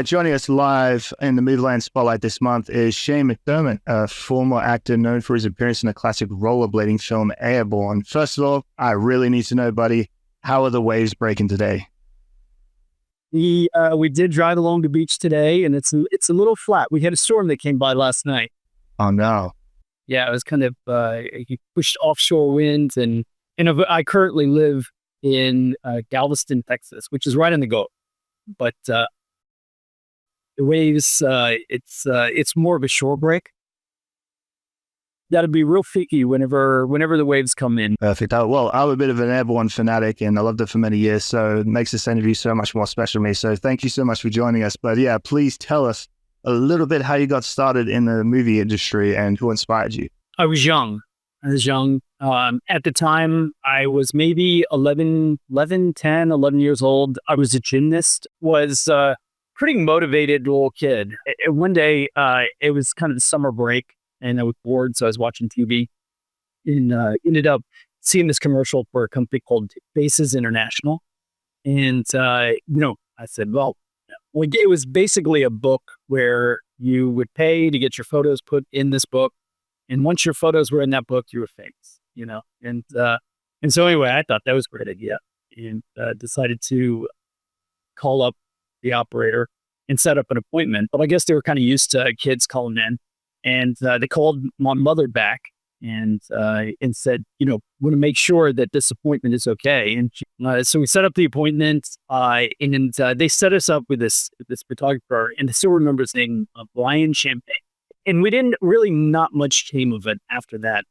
Joining us live in the Movieland Spotlight this month is Shane McDermott, a former actor known for his appearance in the classic rollerblading film Airborne. First of all, I really need to know, buddy, how are the waves breaking today? We did drive along the beach today, and it's a little flat. We had a storm that came by last night. Oh, no. Yeah, it was kind of pushed offshore winds, and I currently live in Galveston, Texas, which is right in the Gulf. But the waves, it's more of a shore break. That'd be real freaky whenever the waves come in. Perfect. Well, I'm a bit of an Airborne fanatic, and I loved it for many years, so it makes this interview so much more special to me. So thank you so much for joining us. But yeah, please tell us a little bit how you got started in the movie industry and who inspired you. I was young. At the time, I was maybe 11 years old. I was a gymnast, was a pretty motivated little kid. One day, it was kind of the summer break, and I was bored, so I was watching TV and ended up seeing this commercial for a company called Bases International. And, I said, well, it was basically a book where you would pay to get your photos put in this book. And once your photos were in that book, you were famous, And so anyway, I thought that was a great idea and decided to call up the operator and set up an appointment. But I guess they were kind of used to kids calling in. And they called my mother back and said, want to make sure that this appointment is okay. And so we set up the appointment, and they set us up with this photographer, and I still remember his name, Brian Champagne. And we didn't really, not much came of it after that,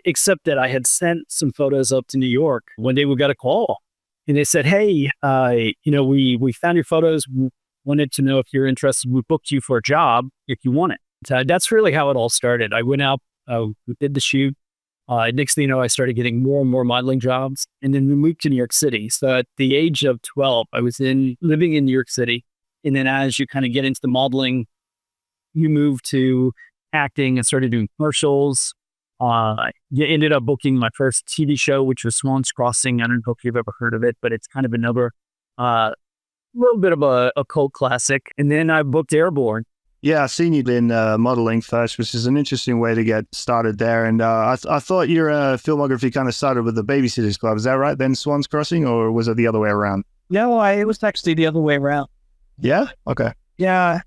except that I had sent some photos up to New York. One day we got a call, and they said, hey, we found your photos. We wanted to know if you're interested. We booked you for a job if you want it. That's really how it all started. I went out, we did the shoot. Next thing you know, I started getting more and more modeling jobs. And then we moved to New York City. So at the age of 12, I was living in New York City. And then as you kind of get into the modeling, you move to acting and started doing commercials. You ended up booking my first TV show, which was Swans Crossing. I don't know if you've ever heard of it, but it's kind of another little bit of a cult classic. And then I booked Airborne. Yeah, I've seen you in modeling first, which is an interesting way to get started there. And I thought your filmography kind of started with the Babysitters Club. Is that right? Then Swans Crossing, or was it the other way around? No, it was actually the other way around. Yeah? Okay. Yeah.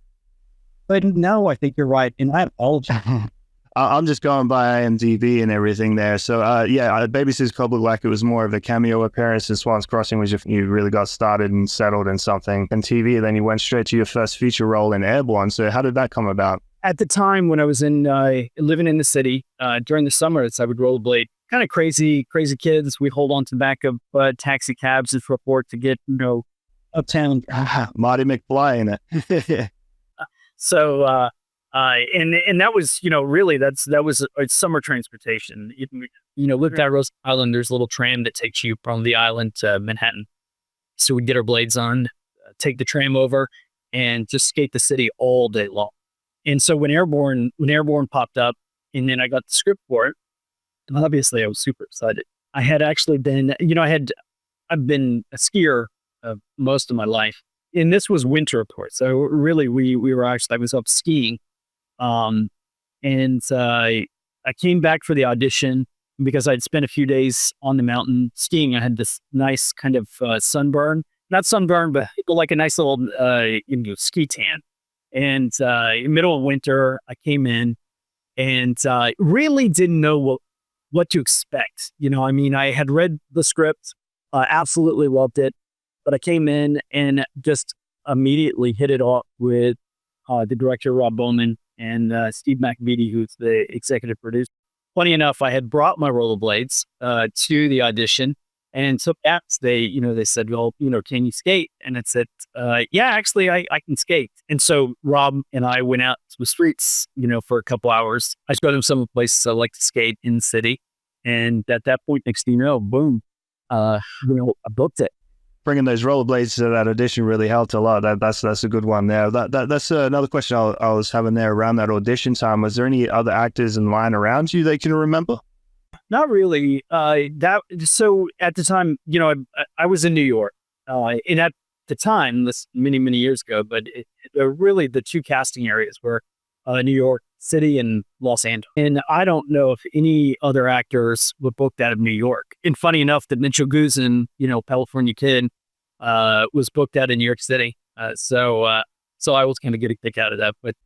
But no, I think you're right. And I apologize. I'm just going by IMDb and everything there. So, Babysitter's Club looked like it was more of a cameo appearance, and Swans Crossing was if you really got started and settled in something in TV, and then you went straight to your first feature role in Airborne. So how did that come about? At the time when I was living in the city, during the summers, I would rollerblade. Kind of crazy kids. We hold on to the back of taxi cabs and report to get, uptown. Marty McFly in it. So, and that was, really that was a summer transportation. Lived at Rose Island, there's a little tram that takes you from the island to Manhattan. So we'd get our blades on, take the tram over, and just skate the city all day long. And so when Airborne popped up, and then I got the script for it, and obviously I was super excited. I had actually been, I've been a skier most of my life. And this was winter, of course. So really, I was up skiing. And I came back for the audition because I'd spent a few days on the mountain skiing. I had this nice kind of sunburn, not sunburn, but like a nice little ski tan. And in the middle of winter, I came in and really didn't know what to expect. I had read the script, absolutely loved it. But I came in and just immediately hit it off with the director, Rob Bowman, and Steve McVitie, who's the executive producer. Funny enough, I had brought my rollerblades to the audition, and so they said, well, can you skate? And I said, yeah, actually, I can skate. And so Rob and I went out to the streets, for a couple hours. I showed him some places I like to skate in the city. And at that point, next thing you know, boom, I booked it. Bringing those rollerblades to that audition really helped a lot. That's a good one there. That's another question I was having there around that audition time. Was there any other actors in line around you that you can remember? Not really. So at the time, I was in New York, and at the time, this many years ago, but really the two casting areas were New York City and Los Angeles. And I don't know if any other actors were booked out of New York. And funny enough, that Mitchell Guzman, California Kid, was booked out in New York City. So I was kind of get a kick out of that. But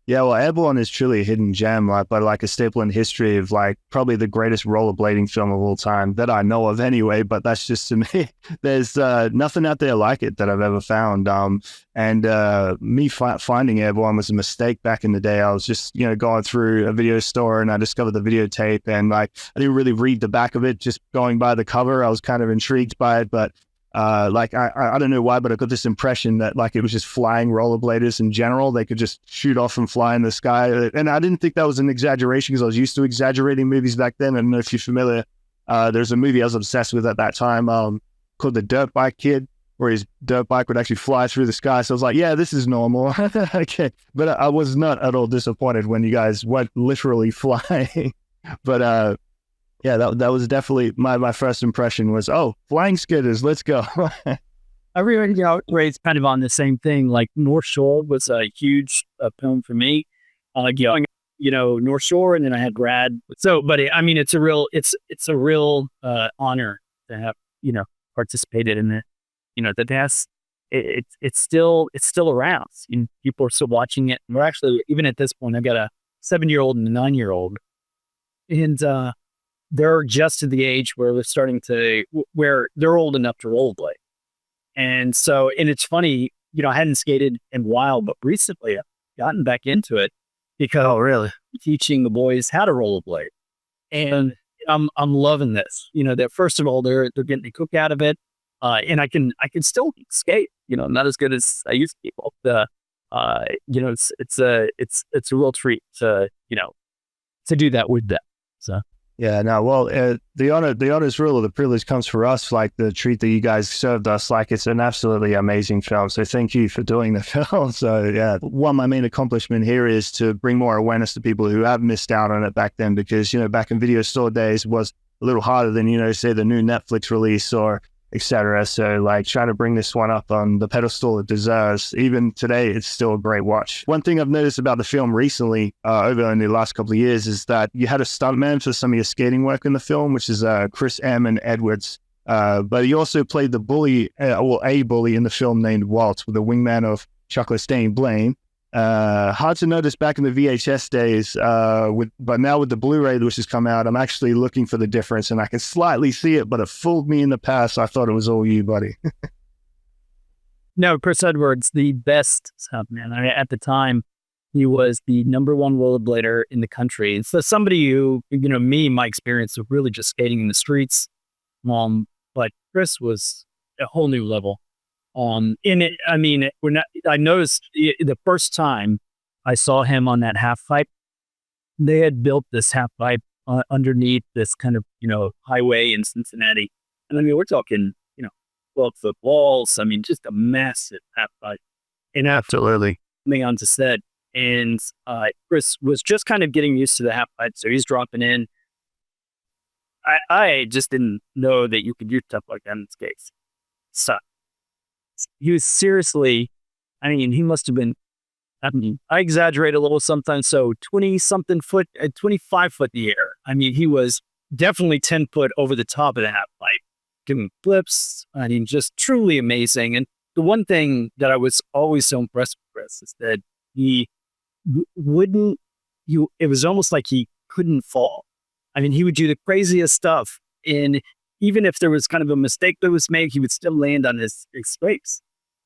yeah, well, Airborne is truly a hidden gem, but like a staple in history of like probably the greatest rollerblading film of all time that I know of anyway, but that's just to me. There's nothing out there like it that I've ever found. Me finding Airborne was a mistake back in the day. I was just, going through a video store and I discovered the videotape and like, I didn't really read the back of it, just going by the cover. I was kind of intrigued by it, but I don't know why, but I got this impression that like it was just flying rollerbladers in general. They could just shoot off and fly in the sky. And I didn't think that was an exaggeration because I was used to exaggerating movies back then. I don't know if you're familiar. There's a movie I was obsessed with at that time called The Dirt Bike Kid, where his dirt bike would actually fly through the sky. So I was like, yeah, this is normal. Okay. But I was not at all disappointed when you guys went literally flying. But yeah, that was definitely my first impression was, oh, flying skitters, let's go. Everybody raised kind of on the same thing. Like North Shore was a huge film for me. North Shore, and then I had Brad. So, but it's a real honor to have participated in it. It's still around. People are still watching it. And we're actually, even at this point, I've got a 7-year-old and a 9-year-old, and they're just at the age where where they're old enough to rollerblade. And so, and it's funny, I hadn't skated in a while, but recently I've gotten back into it because really? Teaching the boys how to rollerblade. And I'm loving this. That first of all, they're getting a cook out of it. And I can still skate, not as good as I used to be. It's a real treat to do that with them. So. Yeah, no, well, the honors rule of the privilege comes for us, like the treat that you guys served us. Like, it's an absolutely amazing film. So thank you for doing the film. So yeah, one of my main accomplishment here is to bring more awareness to people who have missed out on it back then, because, back in video store days was a little harder than, say the new Netflix release or etc. So like trying to bring this one up on the pedestal it deserves. Even today, it's still a great watch. One thing I've noticed about the film recently, over in the last couple of years, is that you had a stuntman for some of your skating work in the film, which is Chris M. Edwards. But he also played the bully, a bully in the film named Walt, with the wingman of Chocolate Stain Blaine. Hard to notice back in the VHS days, but now with the Blu-ray which has come out, I'm actually looking for the difference, and I can slightly see it, but it fooled me in the past. I thought it was all you, buddy. No, Chris Edwards, the best stuntman. At the time, he was the #1 rollerblader in the country. And so somebody who, my experience of really just skating in the streets, but Chris was a whole new level. I noticed the first time I saw him on that half pipe, they had built this half pipe underneath this kind of, highway in Cincinnati. And we're talking, 12-foot walls. Just a massive half pipe. And Absolutely. Coming onto set, and Chris was just kind of getting used to the half pipe. So he's dropping in. I just didn't know that you could do stuff like that in skates. So he was seriously, he must have been, I exaggerate a little sometimes, so 20-something foot, 25 foot in the air. He was definitely 10 foot over the top of the half pipe, giving flips. Just truly amazing. And the one thing that I was always so impressed with Chris is that it was almost like he couldn't fall. He would do the craziest stuff, and even if there was kind of a mistake that was made, he would still land on his face.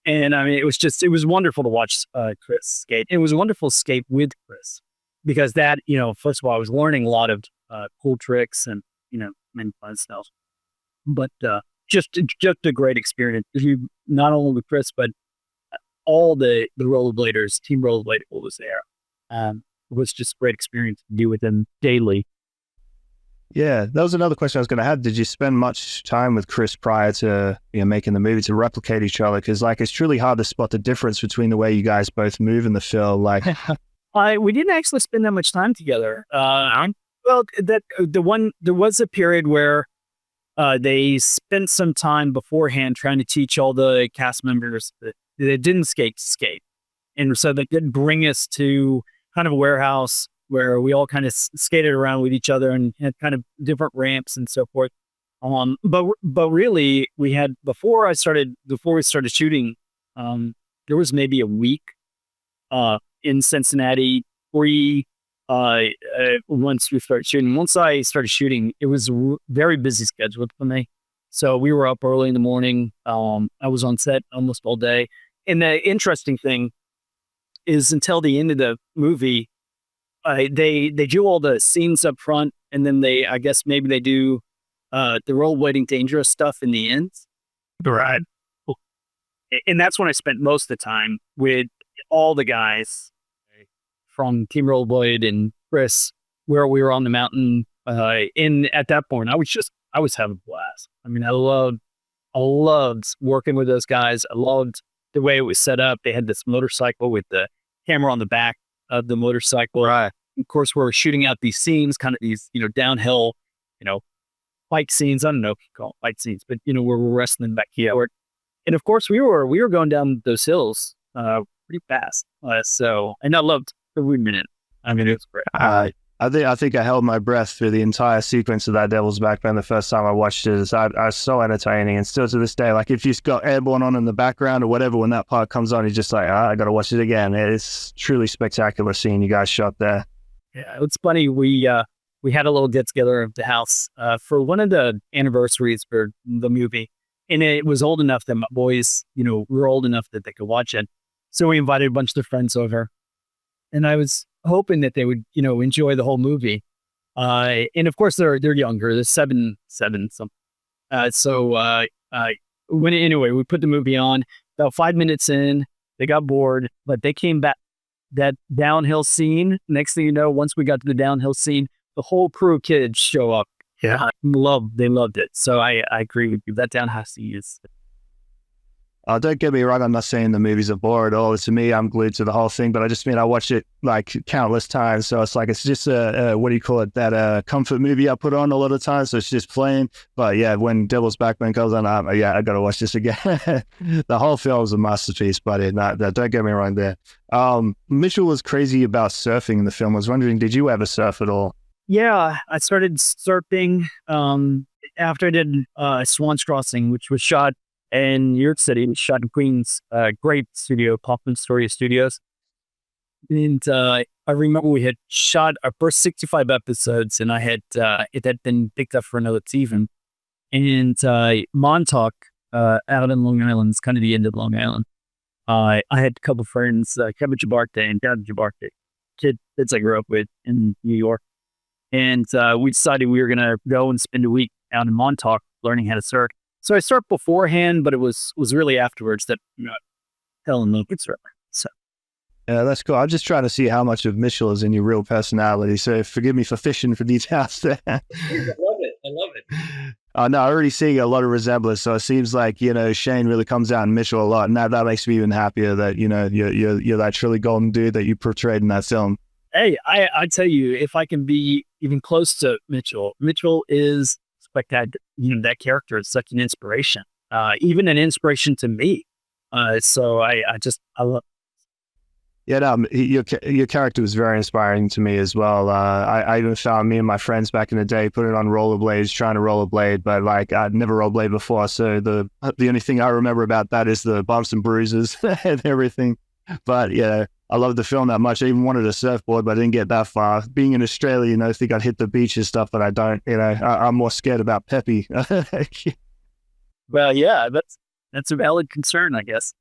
And it was wonderful to watch Chris skate. It was a wonderful skate with Chris, because that, first of all, I was learning a lot of cool tricks and, many fun stuff. But just a great experience. Not only with Chris, but all the rollerbladers, team rollerblader was there. It was just a great experience to be with them daily. Yeah, that was another question I was going to have. Did you spend much time with Chris prior to making the movie to replicate each other? Because like it's truly hard to spot the difference between the way you guys both move in the film. Like, we didn't actually spend that much time together. There was a period where they spent some time beforehand trying to teach all the cast members that didn't skate to skate. And so they did bring us to kind of a warehouse where we all kind of skated around with each other and had kind of different ramps and so forth. But really, we had before we started shooting, there was maybe a week in Cincinnati once we started shooting. Once I started shooting, it was a very busy schedule for me. So we were up early in the morning. I was on set almost all day. And the interesting thing is until the end of the movie, they do all the scenes up front, and then I guess maybe they do the rollerblading dangerous stuff in the end. Right. And that's when I spent most of the time with all the guys from Team Rollerblade and Chris, where we were on the mountain. And at that point, I was having a blast. I mean, I loved working with those guys. I loved the way it was set up. They had this motorcycle with the camera on the back of the motorcycle. Right. Of course, we're shooting out these scenes, kind of these, downhill, fight scenes. I don't know if you call it fight scenes, but where we're wrestling back here. And of course, we were going down those hills pretty fast. And I loved every minute. I mean, it was great. I think I held my breath through the entire sequence of that Devil's Backbone the first time I watched it. I was so entertaining, and still to this day, like if you've got Airborne on in the background or whatever, when that part comes on, you're just like, I got to watch it again. It's truly spectacular scene you guys shot there. Yeah, it's funny. We had a little get together of the house for one of the anniversaries for the movie, and it was old enough that my boys, were old enough that they could watch it. So we invited a bunch of their friends over, and I was hoping that they would, enjoy the whole movie. And of course, they're younger. They're seven something. Anyway, we put the movie on. About 5 minutes in, they got bored, but they came back. That downhill scene. Next thing you know, once we got to the downhill scene, the whole crew of kids show up. Yeah, they loved it. So I agree with you. That downhill scene is. Don't get me wrong, I'm not saying the movies are boring at all. To me, I'm glued to the whole thing, but I just mean I watch it like countless times. So it's like, it's just what do you call it? That comfort movie I put on a lot of times. So it's just playing. But yeah, when Devil's Backbone comes on, I got to watch this again. The whole film is a masterpiece, but don't get me wrong there. Mitchell was crazy about surfing in the film. I was wondering, did you ever surf at all? Yeah, I started surfing after I did Swans Crossing, which was shot in New York City. It was shot in Queens, great studio, Kaufman Story Studios. And I remember we had shot our first 65 episodes, and it had been picked up for another season. And Montauk, out in Long Island, is kind of the end of Long Island. I had a couple friends, Kevin Jabarte and Dad Jabarte, kids I grew up with in New York. And we decided we were going to go and spend a week out in Montauk learning how to surf. So I surfed beforehand, but it was really afterwards that fell in love with surfing. So. Yeah, that's cool. I'm just trying to see how much of Mitchell is in your real personality. So forgive me for fishing for details there. I love it. No, I already see a lot of resemblance. So it seems like, Shane really comes out in Mitchell a lot. And that makes me even happier that, you're that truly golden dude that you portrayed in that film. Hey, I tell you, if I can be even close to Mitchell is spectacular. That character is such an inspiration, even an inspiration to me. So I love. Yeah, no, your character was very inspiring to me as well. I even found me and my friends back in the day putting on rollerblades, trying to rollerblade, but like I'd never rollerblade before. So the only thing I remember about that is the bumps and bruises and everything. But yeah, I love the film that much. I even wanted a surfboard, but I didn't get that far. Being in Australia, I think I'd hit the beach and stuff, but I don't. I'm more scared about Peppy. Well, yeah, that's a valid concern, I guess.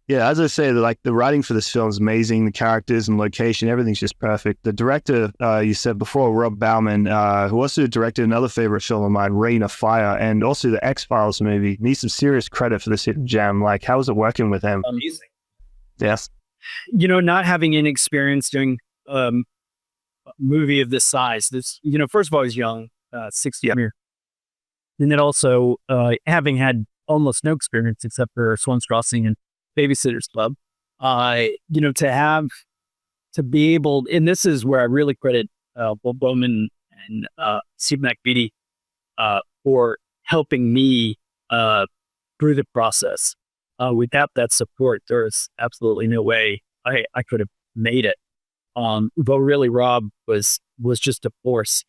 Yeah, as I say, the writing for this film is amazing. The characters and location, everything's just perfect. The director, you said before, Rob Bowman, who also directed another favorite film of mine, Reign of Fire, and also the X-Files movie, needs some serious credit for this hidden gem. Like, how was it working with him? Amazing. Yes. Not having any experience doing a movie of this size, first of all, I was young, 60 years. And then also having had almost no experience except for Swans Crossing and Babysitters Club, to be able, and this is where I really credit Rob Bowman and Steve McDermott for helping me through the process. Without that support, there's absolutely no way I could have made it. But really, Rob was just a force.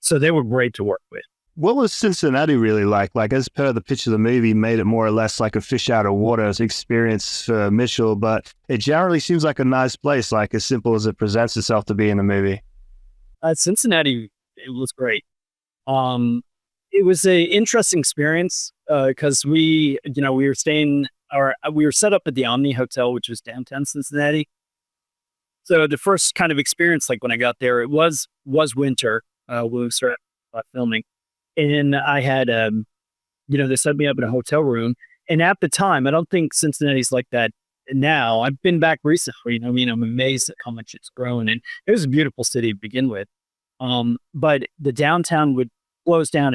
So they were great to work with. What was Cincinnati really like? Like, as per the pitch of the movie, made it more or less like a fish out of water experience for Mitchell, but it generally seems like a nice place, like as simple as it presents itself to be in the movie. Cincinnati, it was great. It was an interesting experience because we were we were set up at the Omni Hotel, which was downtown Cincinnati. So the first kind of experience, like when I got there, it was winter when we started filming. And I had, they set me up in a hotel room. And at the time, I don't think Cincinnati's like that now. I've been back recently. I mean, I'm amazed at how much it's grown. And it was a beautiful city to begin with. But the downtown would close down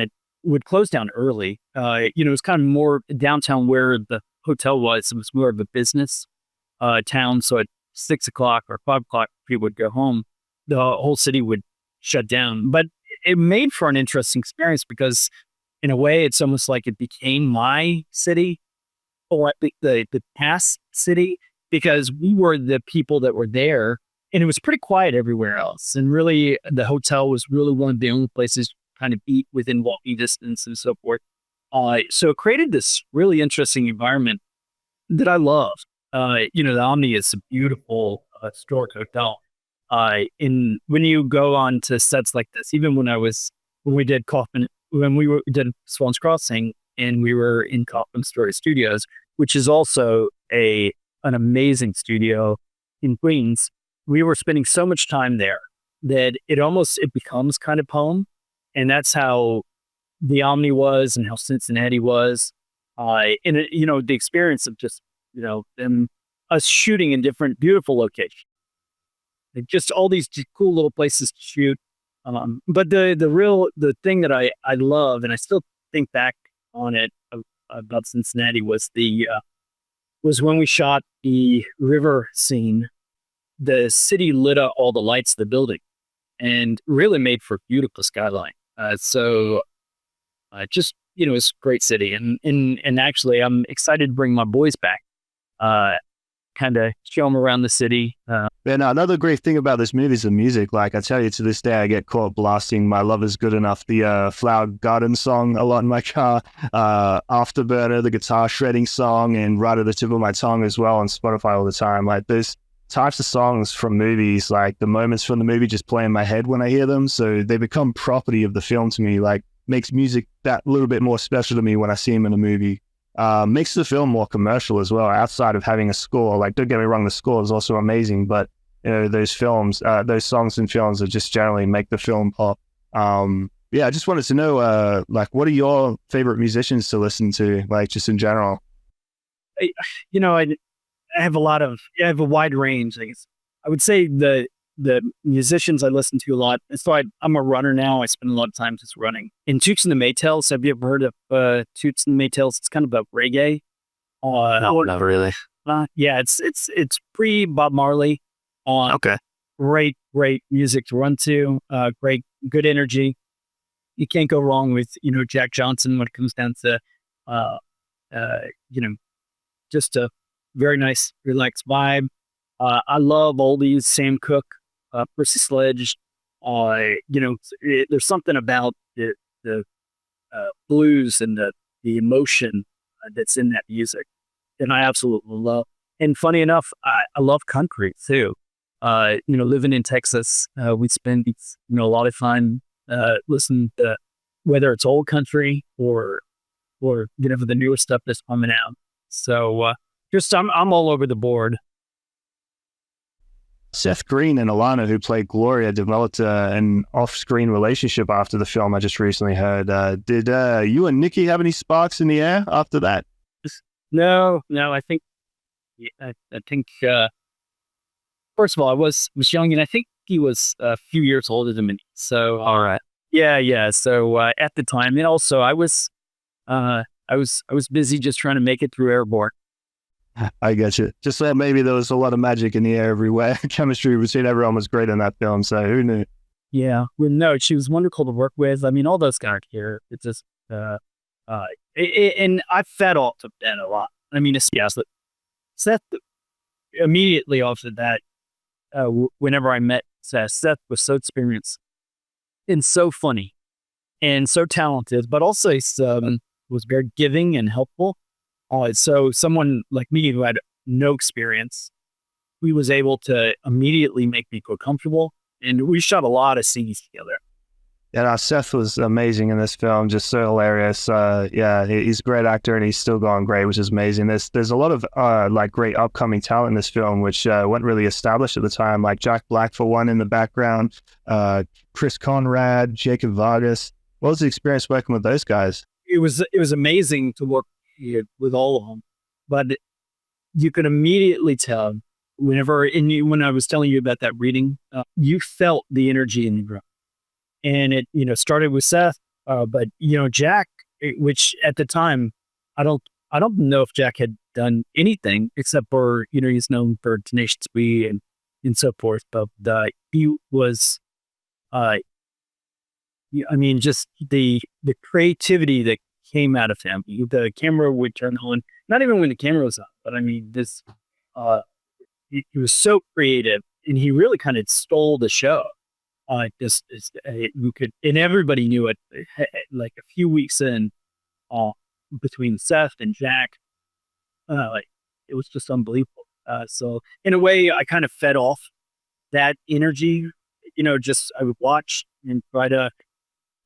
early. It was kind of more downtown where the hotel was. It was more of a business town. So at 6 o'clock or 5 o'clock, people would go home. The whole city would shut down. But it made for an interesting experience because in a way, it's almost like it became my city or the past city because we were the people that were there and it was pretty quiet everywhere else. And really, the hotel was really one of the only places kind of eat within walking distance and so forth. So it created this really interesting environment that I loved. The Omni is a beautiful historic hotel. When you go on to sets like this, even when we did Swans Crossing and we were in Kaufman Story Studios, which is also an amazing studio in Queens, we were spending so much time there that it becomes kind of home. And that's how the Omni was and how Cincinnati was. The experience of just, us shooting in different beautiful locations. Just all these cool little places to shoot. But the thing that I love, and I still think back on it about Cincinnati was when we shot the river scene, the city lit up all the lights of the building and really made for a beautiful skyline. It's a great city. And actually I'm excited to bring my boys back. Kind of show them around the city. Another great thing about this movie is the music. Like, I tell you, to this day, I get caught blasting My Love Is Good Enough, the Flower Garden song a lot in my car, Afterburner, the guitar shredding song, and Right at the Tip of My Tongue as well on Spotify all the time. Like, those types of songs from movies, like the moments from the movie just play in my head when I hear them. So they become property of the film to me, like makes music that little bit more special to me when I see them in a movie. Makes the film more commercial as well, outside of having a score. Like, don't get me wrong, the score is also amazing, but those songs and films that just generally make the film pop. I just wanted to know, what are your favorite musicians to listen to, like just in general? I have I have a wide range. I guess I would say the musicians I listen to a lot. So I'm a runner now. I spend a lot of time just running. In Toots and the Maytals, have you ever heard of Toots and the Maytals? It's kind of about reggae. No, not really. Yeah, it's pre Bob Marley. Okay. Great music to run to. Good energy. You can't go wrong with Jack Johnson when it comes down to just a very nice, relaxed vibe. I love oldies, Sam Cooke, Percy Sledge. There's something about the blues and the emotion that's in that music, and I absolutely love. And funny enough, I love country too. Living in Texas, we spend a lot of time listening to whether it's old country or the newer stuff that's coming out. So I'm all over the board. Seth Green and Alana, who played Gloria, developed an off-screen relationship after the film. I just recently heard. Did you and Nikki have any sparks in the air after that? No. I think first of all, I was young, and I think he was a few years older than me. So all right. Yeah. So at the time, and also I was busy just trying to make it through Airborne. I get you. Just that maybe there was a lot of magic in the air everywhere. Chemistry between everyone was great in that film, so who knew? Yeah. Well, no, she was wonderful to work with. I mean, all those characters, it's just And I fed off of that a lot. I mean, yes, Seth immediately after that, whenever I met Seth was so experienced and so funny and so talented, but also was very giving and helpful. So someone like me who had no experience, he was able to immediately make me feel comfortable, and we shot a lot of scenes together. Yeah, no, Seth was amazing in this film, just so hilarious. Yeah, he's a great actor and he's still going great, which is amazing. There's a lot of like great upcoming talent in this film, which weren't really established at the time, like Jack Black for one in the background, Chris Conrad, Jacob Vargas. What was the experience working with those guys? It was amazing to work with all of them, but you could immediately tell when I was telling you about that reading, you felt the energy in the room. And it, started with Seth, but Jack, which at the time, I don't know if Jack had done anything except for he's known for Tenacious D and so forth. But he was, just the creativity that came out of him. The camera would turn on, not even when the camera was on, but this, he was so creative, and he really kind of stole the show. You could, and everybody knew it. Like a few weeks in, between Seth and Jack, it was just unbelievable. So in a way, I kind of fed off that energy. Just I would watch and try to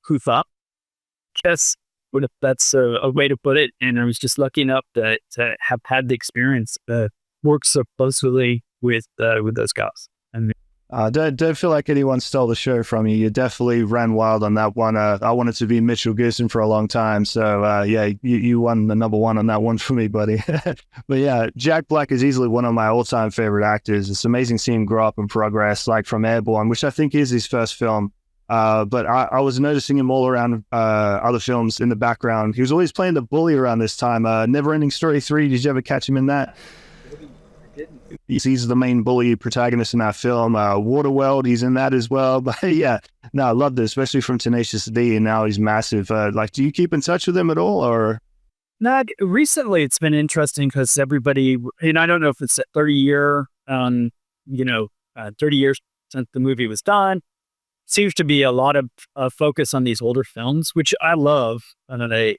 hoof up. Guess that's a way to put it. And I was just lucky enough to have had the experience to work so closely with those guys. And don't feel like anyone stole the show from you. You definitely ran wild on that one. I wanted to be Mitchell Goosen for a long time. So, yeah, you won the number one on that one for me, buddy. But yeah, Jack Black is easily one of my all-time favorite actors. It's amazing seeing him grow up and progress, like from Airborne, which I think is his first film. But I was noticing him all around other films in the background. He was always playing the bully around this time. Neverending Story 3, did you ever catch him in that? He's the main bully protagonist in that film. Waterworld, he's in that as well. But yeah, no, I love this, especially from Tenacious D, and now he's massive. Do you keep in touch with him at all, or? No, recently it's been interesting because everybody, and I don't know if it's a 30 years since the movie was done. Seems to be a lot of focus on these older films, which I love. And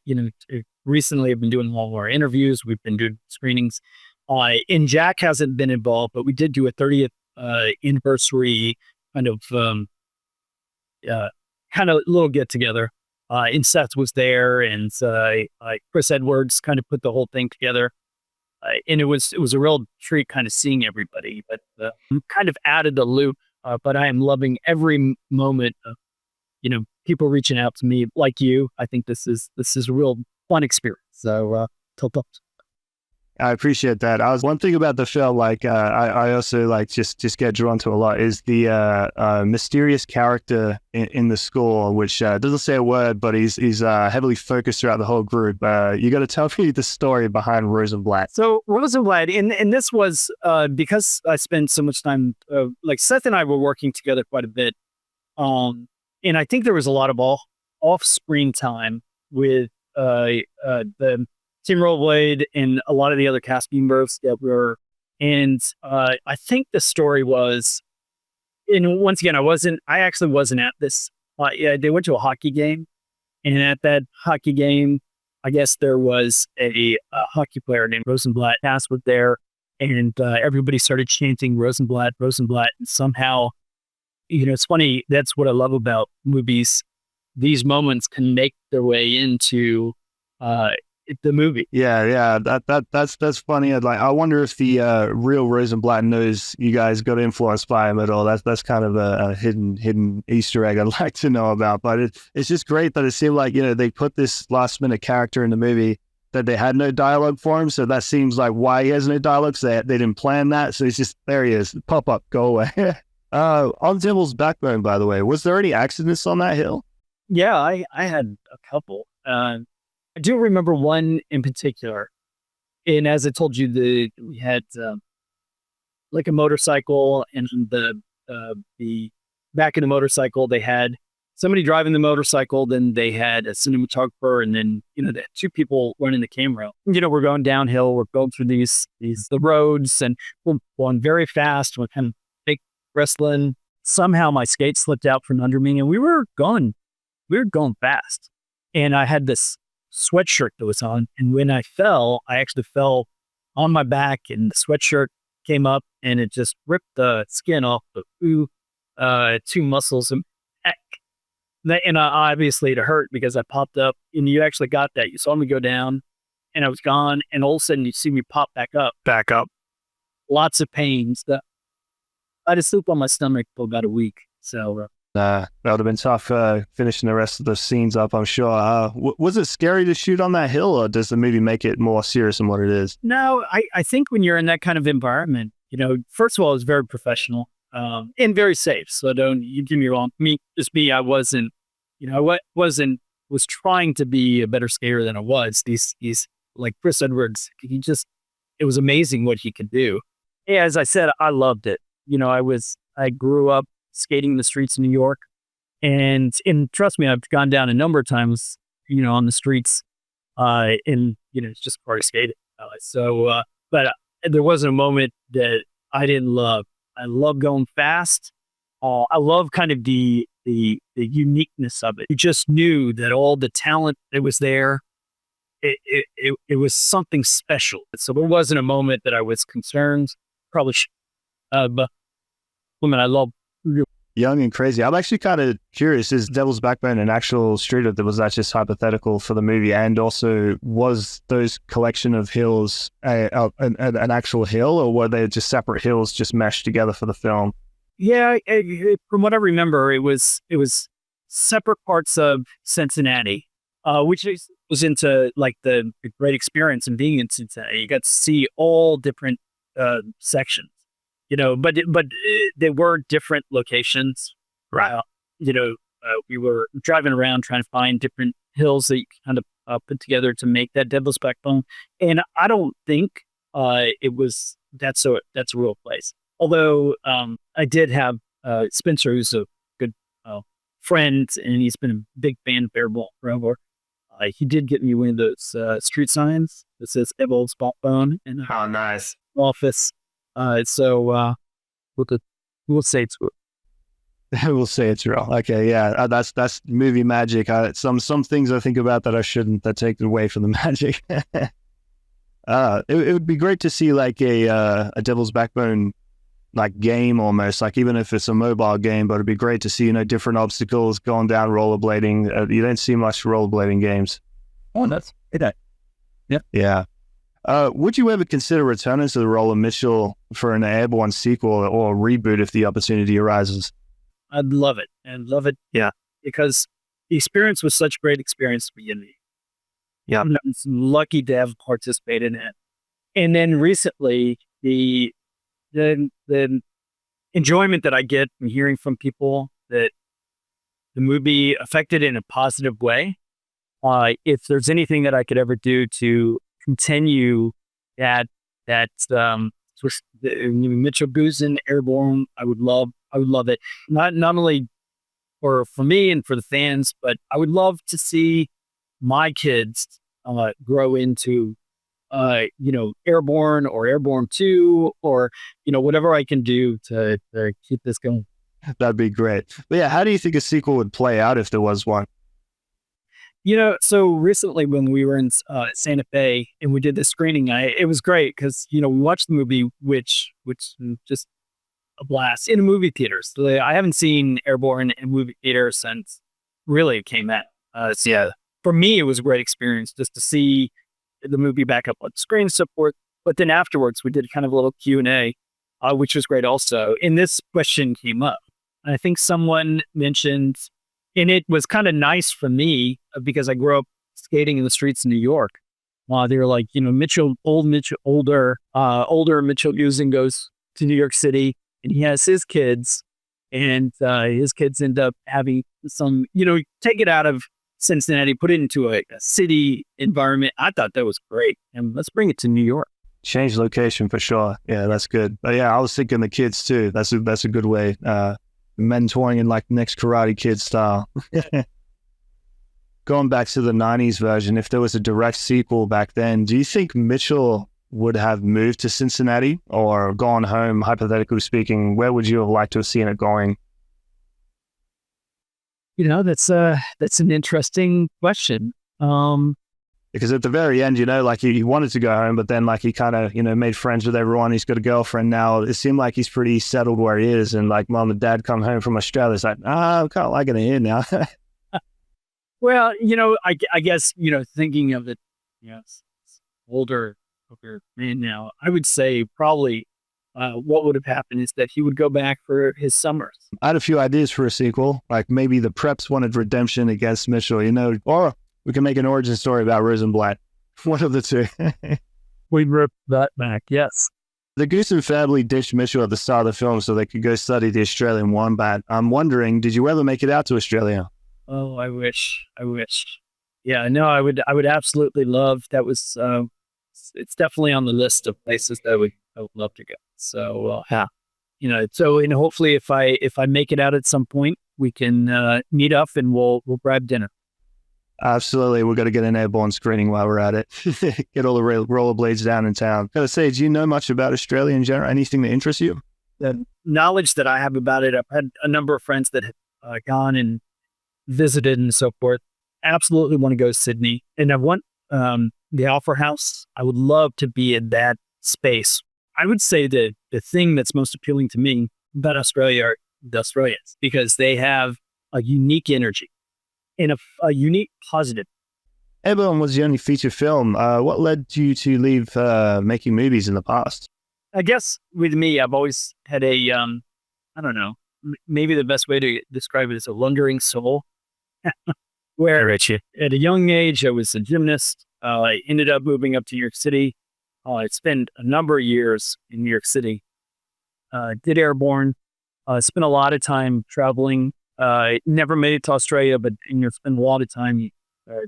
recently I've been doing a lot more interviews. We've been doing screenings. And Jack hasn't been involved, but we did do a 30th anniversary kind of little get together. And Seth was there, and Chris Edwards kind of put the whole thing together. And it was a real treat kind of seeing everybody, but kind of added a loop. But I am loving every moment of, people reaching out to me like you. I think this is a real fun experience. So, tilt up. I appreciate that. One thing about the film, I also just get drawn to a lot, is the mysterious character in the score, which doesn't say a word, but he's heavily focused throughout the whole group. You got to tell me the story behind Rosenblatt. So Rosenblatt, and this was because I spent so much time, Seth and I were working together quite a bit, and I think there was a lot of off-screen time with the Tim Rollerblade and a lot of the other cast members that were, and I think the story was, and once again, I actually wasn't at this. They went to a hockey game, and at that hockey game, I guess there was a hockey player named Rosenblatt. Cast was there, and everybody started chanting Rosenblatt, Rosenblatt, and somehow, it's funny. That's what I love about movies. These moments can make their way into the movie. Yeah, that's funny. I wonder if the real Rosenblatt knows you guys got influenced by him at all. That's kind of a hidden Easter egg I'd like to know about. But it's just great that it seemed like they put this last minute character in the movie that they had no dialogue for him. So that seems like why he has no dialogue. So they didn't plan that. So it's just, there he is, pop up, go away. On Devil's Backbone, by the way, was there any accidents on that hill? Yeah, I had a couple. I do remember one in particular, and as I told you, we had a motorcycle, and the back of the motorcycle they had somebody driving the motorcycle, then they had a cinematographer, and then, they had two people running the camera. We're going downhill, we're going through the roads, and we're going very fast. We're kind of fake wrestling. Somehow my skate slipped out from under me, and we were going fast. And I had this sweatshirt that was on, and when I fell, I actually fell on my back, and the sweatshirt came up, and it just ripped the skin off the two muscles. And obviously it hurt because I popped up, and you actually got that. You saw me go down, and I was gone, and all of a sudden you see me pop back up. Lots of pains. I had to sleep on my stomach for about a week. So that would have been tough finishing the rest of the scenes up, I'm sure. Was it scary to shoot on that hill, or does the movie make it more serious than what it is? No, I think when you're in that kind of environment, first of all, it's very professional and very safe. So you get me wrong. I wasn't, was trying to be a better skater than I was. These like Chris Edwards, it was amazing what he could do. Yeah, as I said, I loved it. I grew up skating the streets of New York, and trust me, I've gone down a number of times, on the streets, and it's just part of skating. But there wasn't a moment that I didn't love. I love going fast. I love kind of the uniqueness of it. You just knew that all the talent that was there, it was something special. So there wasn't a moment that I was concerned. Probably, but women, I love. Young and crazy. I'm actually kind of curious, is Devil's Backbone an actual street, or was that just hypothetical for the movie? And also, was those collection of hills an actual hill, or were they just separate hills just meshed together for the film? Yeah, from what I remember, it was separate parts of Cincinnati, which was into like the great experience in being in Cincinnati. You got to see all different sections. But they were different locations. Right. We were driving around trying to find different hills that you kind of put together to make that Devil's Backbone. And I don't think that's a real place. Although I did have Spencer, who's a good friend, and he's been a big fan of Airborne forever. He did get me one of those street signs that says Devil's Backbone in How nice. office. So we'll say it's real. We'll say it's real. Okay, yeah, that's movie magic. Some things I think about that I shouldn't, that take away from the magic. It would be great to see like a Devil's Backbone like game almost, like even if it's a mobile game, but it'd be great to see different obstacles going down rollerblading. You don't see much rollerblading games. Oh, that's it. Yeah. Would you ever consider returning to the role of Mitchell for an Airborne sequel or reboot if the opportunity arises? I'd love it. Yeah. Because the experience was such a great experience for me. Yeah. I'm lucky to have participated in it. And then recently, the enjoyment that I get from hearing from people that the movie affected in a positive way. If there's anything that I could ever do to continue that Mitchell Guzin Airborne, I would love it. Not only for me and for the fans, but I would love to see my kids grow into Airborne or Airborne 2 or whatever I can do to keep this going. That'd be great. But yeah, how do you think a sequel would play out if there was one? So recently when we were in Santa Fe and we did the screening, it was great because, we watched the movie, which just a blast in movie theaters. So I haven't seen Airborne in movie theaters since really it came out. Yeah. For me, it was a great experience just to see the movie back up on screen and so forth. But then afterwards, we did kind of a little Q&A, which was great also. And this question came up. I think someone mentioned, and it was kind of nice for me because I grew up skating in the streets of New York. They were like, older Mitchell Guzin goes to New York City and he has his kids, and his kids end up having some, take it out of Cincinnati, put it into a city environment. I thought that was great, and let's bring it to New York. Change location for sure. Yeah, that's good. But yeah, I was thinking the kids too. That's a good way. mentoring in like next Karate Kid style. Going back to the 90s version, if there was a direct sequel back then, do you think Mitchell would have moved to Cincinnati or gone home, hypothetically speaking? Where would you have liked to have seen it going? That's an interesting question. Because at the very end, like he wanted to go home, but then like he kind of, made friends with everyone. He's got a girlfriend now. It seemed like he's pretty settled where he is. And like mom and dad come home from Australia. It's like, I'm kind of liking it here now. Well, I guess, thinking of it, yes, older man now, I would say probably what would have happened is that he would go back for his summers. I had a few ideas for a sequel. Like maybe the Preps wanted redemption against Mitchell, or we can make an origin story about Rosenblatt. One of the two. We'd rip that back, yes. The Goosen family ditched Mitchell at the start of the film so they could go study the Australian wombat. I'm wondering, did you ever make it out to Australia? Oh, I wish. Yeah, no, I would absolutely love. That was, it's definitely on the list of places that I would love to go. So, and hopefully if I make it out at some point, we can meet up and we'll grab dinner. Absolutely. We've got to get an Airborne screening while we're at it. Get all the rollerblades down in town. Gotta say, do you know much about Australia in general? Anything that interests you? The knowledge that I have about it, I've had a number of friends that have gone and visited and so forth. Absolutely want to go to Sydney. And I want the Opera House. I would love to be in that space. I would say that the thing that's most appealing to me about Australia are the Australians, because they have a unique energy and a unique positive. Airborne was the only feature film. What led you to leave making movies in the past? I guess with me, I've always had a, I don't know, maybe the best way to describe it is a wandering soul. Where at a young age, I was a gymnast. I ended up moving up to New York City. I spent a number of years in New York City. Did Airborne. Spent a lot of time traveling. Never made it to Australia, but spent a lot of time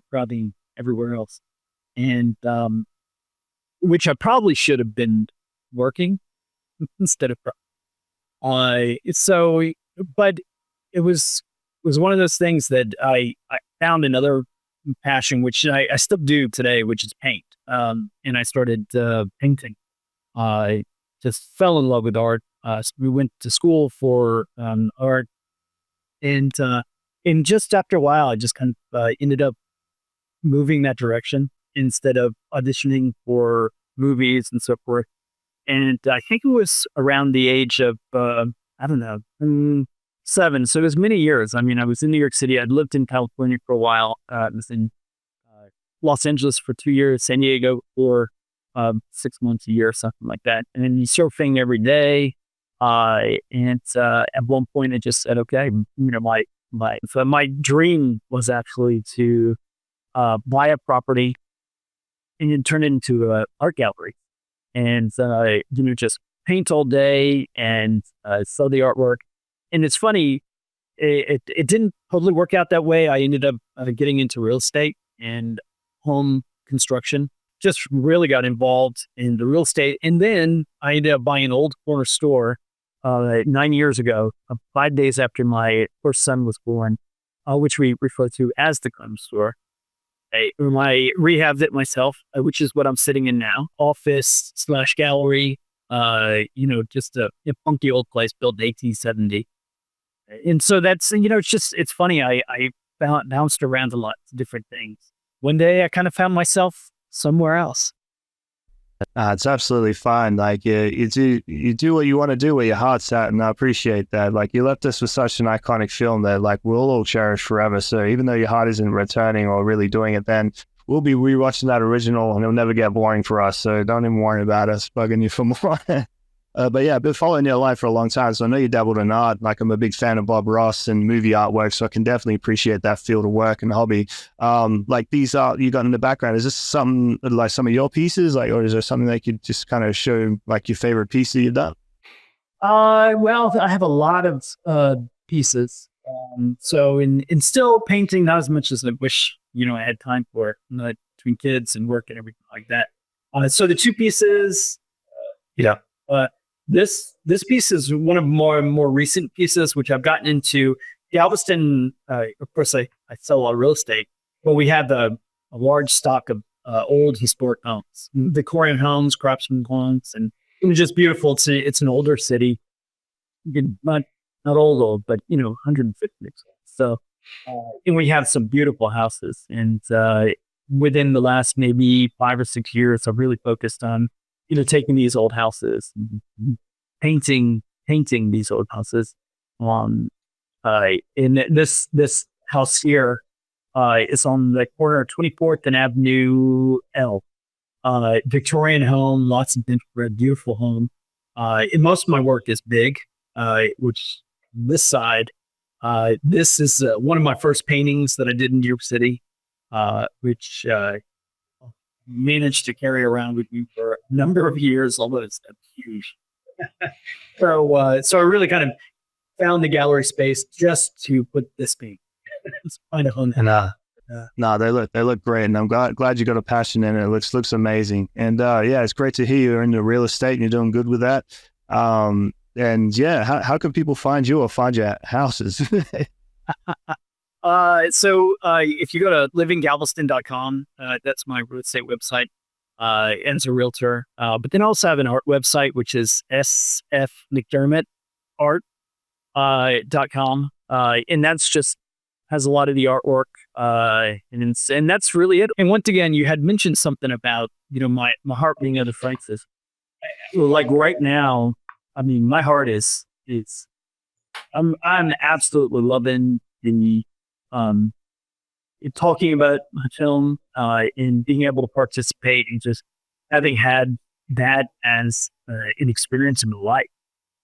traveling everywhere else. And which I probably should have been working instead of. But it was one of those things that I found another passion, which I still do today, which is paint. And I started painting. I just fell in love with art. So we went to school for art. And just after a while, I just kind of ended up moving that direction instead of auditioning for movies and so forth. And I think it was around the age of, 7. So it was many years. I mean, I was in New York City. I'd lived in California for a while. I was in Los Angeles for 2 years, San Diego for 6 months, a year, something like that. And then surfing every day. And at one point I just said, okay, my dream was actually to buy a property and then turn it into an art gallery. And, just paint all day and sell the artwork. And it's funny, it didn't totally work out that way. I ended up getting into real estate and home construction. Just really got involved in the real estate. And then I ended up buying an old corner store 9 years ago, 5 days after my first son was born, which we refer to as the corner store. I rehabbed it myself, which is what I'm sitting in now. Office / gallery, just a funky old place built in 1870. And so that's, it's funny. I bounced around a lot of different things. One day I kind of found myself somewhere else. It's absolutely fine. Like you do what you want to do where your heart's at, and I appreciate that. Like you left us with such an iconic film that like we'll all cherish forever. So even though your heart isn't returning or really doing it, then we'll be rewatching that original, and it'll never get boring for us. So don't even worry about us bugging you for more. But yeah, I've been following your life for a long time, so I know you dabbled in art. Like I'm a big fan of Bob Ross and movie artwork, so I can definitely appreciate that field of work and hobby. Like these art you got in the background, is this something like some of your pieces, like, or is there something that you could just kind of show, like your favorite piece that you've done? Well, I have a lot of pieces. So in still painting, not as much as I wish I had time for, between kids and work and everything like that. So the two pieces, This piece is one of more recent pieces, which I've gotten into. Galveston, of course, I sell a lot of real estate, but we have a large stock of old historic homes, Victorian homes, craftsman homes, and it was just beautiful. It's an older city, not old, but 150 years old. So, and we have some beautiful houses. And within the last maybe 5 or 6 years, I've really focused on taking these old houses, painting these old houses. In this house here is on the corner of 24th and Avenue L. Victorian home, lots of gingerbread, beautiful home. And most of my work is big, which this side, this is one of my first paintings that I did in New York City, which managed to carry around with me for a number of years, although it's huge. So I really kind of found the gallery space just to put this painting. It's kind of fun. And no, they look great, and I'm glad you got a passion in it. It looks amazing, and yeah, it's great to hear you're into real estate and you're doing good with that. And yeah, how can people find you or find your houses? So if you go to livinggalveston.com, that's my real estate website, and as a realtor. But then I also have an art website, which is sfmcdermottart.com. And that's just has a lot of the artwork. And that's really it. And once again, you had mentioned something about, my heart being other Francis. Like right now, I mean, my heart is I'm absolutely loving the talking about my film and being able to participate and just having had that as an experience in my life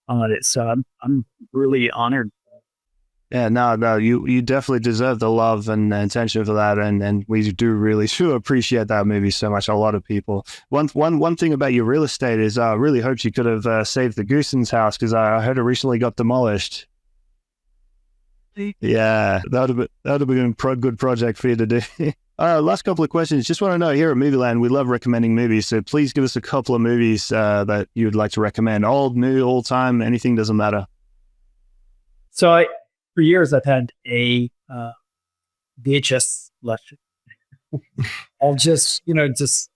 on it. So I'm really honored. Yeah, no, you definitely deserve the love and attention for that, and we do really appreciate that movie so much. A lot of people. One thing about your real estate is I really hoped you could have saved the Goosens house, because I heard it recently got demolished. Yeah, that would have been a good project for you to do. Last couple of questions. Just want to know, here at Movieland, we love recommending movies, so please give us a couple of movies that you would like to recommend. Old, new, all time, anything doesn't matter. So for years, I've had a VHS collection of just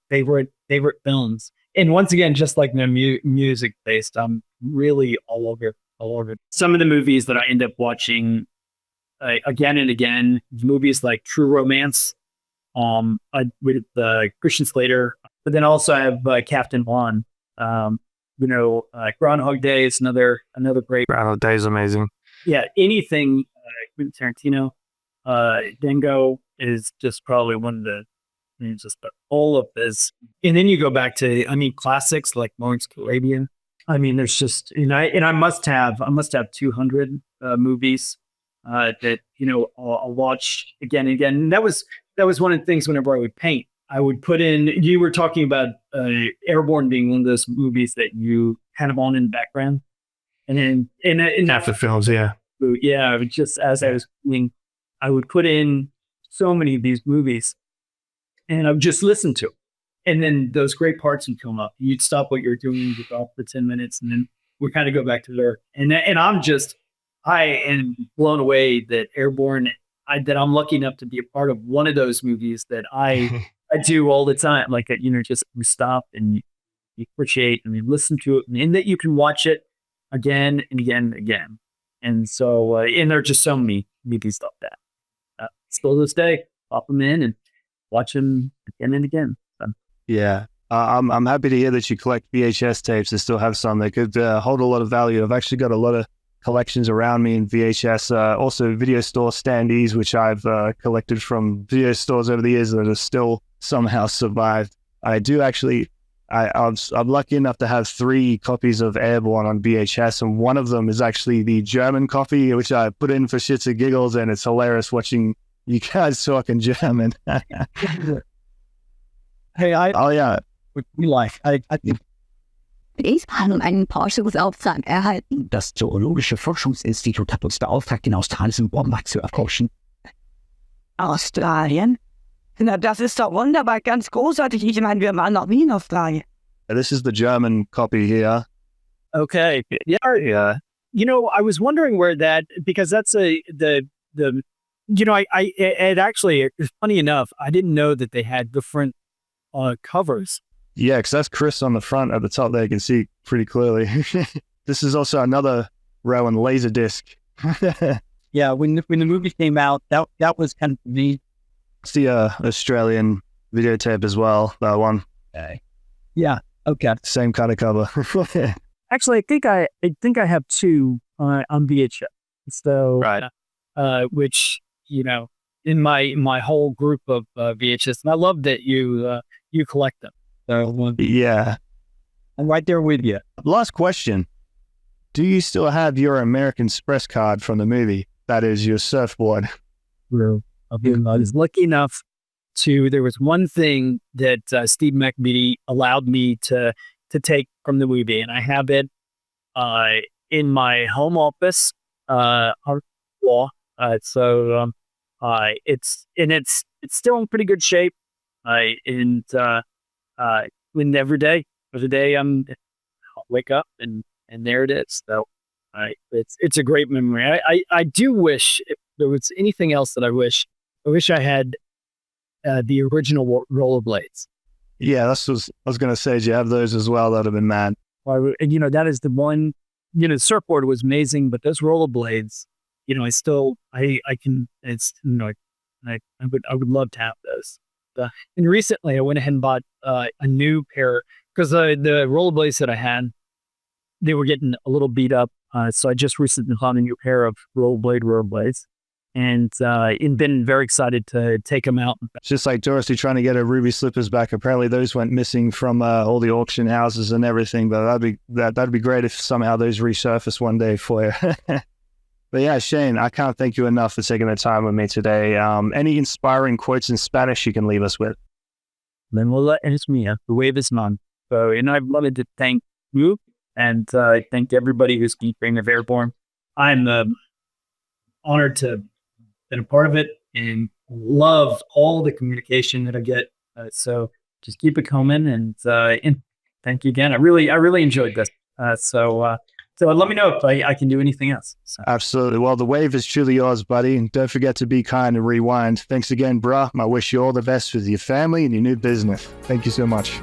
favorite films. And once again, just like the music based, I'm really all over it. Some of the movies that I end up watching again and again, movies like True Romance, with Christian Slater, but then also I have Captain Juan. Groundhog Day is another great. Groundhog Day is amazing. Yeah, anything Quentin Tarantino, Django is just probably one of the, just all of this. And then you go back to, classics like Lawrence of Arabia. There's just, I must have 200 movies that I'll watch again and again. And that was one of the things whenever I would paint, I would put in. You were talking about Airborne being one of those movies that you kind of on in the background. And then after films, yeah. Yeah, just as I was doing, I would put in so many of these movies and I would just listen to them. And then those great parts would come up. You'd stop what you're doing, you'd go off for 10 minutes, and then we kind of go back to there. And I am blown away that Airborne, that I'm lucky enough to be a part of one of those movies that I do all the time. Like, just you stop and you appreciate and you listen to it, and that you can watch it again and again and again. And so, and there are just so many movies like that. Still to this day, pop them in and watch them again and again. So. Yeah. I'm happy to hear that you collect VHS tapes. I still have some that could hold a lot of value. I've actually got a lot of collections around me in VHS, also video store standees, which I've collected from video stores over the years that have still somehow survived. I do actually, I'm lucky enough to have 3 copies of Airborne on VHS, and one of them is actually the German copy, which I put in for shits and giggles, and it's hilarious watching you guys talk in German. Hey, I think Ich habe einen Forschungsauftrag erhalten. Das Zoologische Forschungsinstitut hat uns beauftragt, den australischen Wombat zu erforschen. Australien? Na, das ist doch wunderbar, ganz großartig. Ich meine, wir waren noch nie in Australien. This is the German copy here. Okay. Yeah. Yeah. I was wondering where that, because that's it actually, funny enough, I didn't know that they had different covers. Yeah, because that's Chris on the front at the top there. You can see pretty clearly. This is also another row on Laserdisc. Yeah, when the movie came out, that was kind of the It's the Australian videotape as well, that one. yeah. Okay. Same kind of cover. Actually, I think I have two on VHS. So, Right. which in my whole group of VHS, and I love that you collect them. So Yeah. I'm right there with you. Last question. Do you still have your American Express card from the movie? That is your surfboard. I was lucky enough there was one thing that Steve McBeady allowed me to take from the movie, and I have it in my home office on the wall. It's still in pretty good shape. When every day I'll wake up and there it is. So it's a great memory. I do wish, if there was anything else that I wish I had the original rollerblades. Yeah, that's what I was going to say. Do you have those as well? That'd have been mad. And that is the one. The surfboard was amazing, but those rollerblades, I can. It's I would love to have those. And recently, I went ahead and bought a new pair because the rollerblades that I had, they were getting a little beat up. So I just recently bought a new pair of rollerblades, and been very excited to take them out. It's just like Dorothy trying to get her ruby slippers back. Apparently, those went missing from all the auction houses and everything. But that'd be great if somehow those resurface one day for you. But yeah, Shane, I can't thank you enough for taking the time with me today. Any inspiring quotes in Spanish you can leave us with? Memola es mía, the wave is none. So, and I'd love to thank you and thank everybody who's keeping of Airborne. I'm honored to been a part of it and love all the communication that I get. So just keep it coming, and thank you again. I really enjoyed this. So let me know if I can do anything else. So. Absolutely. Well, the wave is truly yours, buddy. And don't forget to be kind and rewind. Thanks again, bruh. I wish you all the best with your family and your new business. Thank you so much.